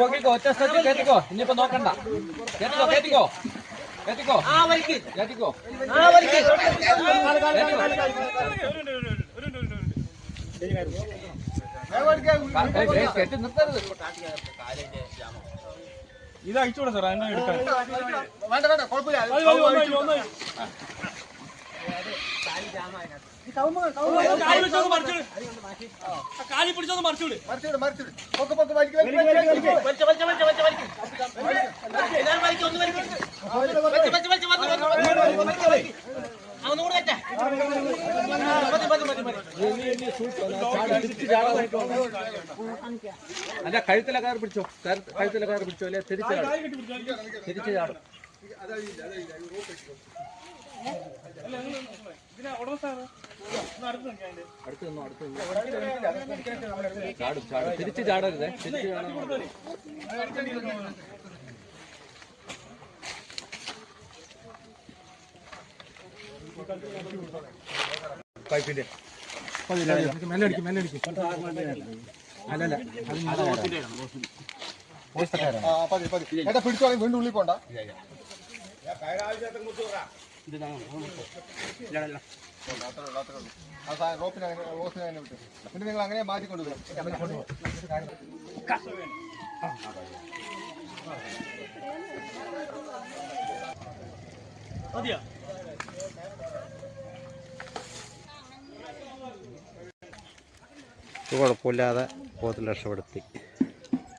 പൊക്കിക്കോ ഒറ്റ സ്ഥലത്ത് കേറ്റിക്കോ. ഇനിയിപ്പോ നോക്കണ്ട. കേറ്റിക്കോ കേറ്റിക്കോ കേറ്റിക്കോ കേറ്റിക്കോ. കെട്ടി നിർത്തരുത്. ഇത് അയച്ചോളൂ സാർ. അതിനെ എടുക്കാൻ വേണ്ട വേണ്ട കുഴപ്പമില്ല. കാലി പിടിച്ചൊന്ന് മറിച്ചോളൂ. അല്ല കഴുത്തിലെ കയർ പിടിച്ചോ. കഴുത്തിലെ കയർ പിടിച്ചോ. അല്ലെ തിരിച്ചു ചാടും. അടുത്ത് നിന്നോ. ചാടും തിരിച്ചു ചാടരുതേ. തിരിച്ചു ചാടാൻ പൈപ്പിന്റെ മെല്ലടിക്കും. അല്ലല്ല പിടിച്ചോളി. വീണ്ടും ഉള്ളിൽ പോണ്ട. റോപ്പിനെ വിട്ടു. പിന്നെ നിങ്ങൾ അങ്ങനെ മാറ്റിക്കൊണ്ടുവരും. കുഴപ്പമില്ലാതെ പോത്തിൽ രക്ഷപ്പെടുത്തി.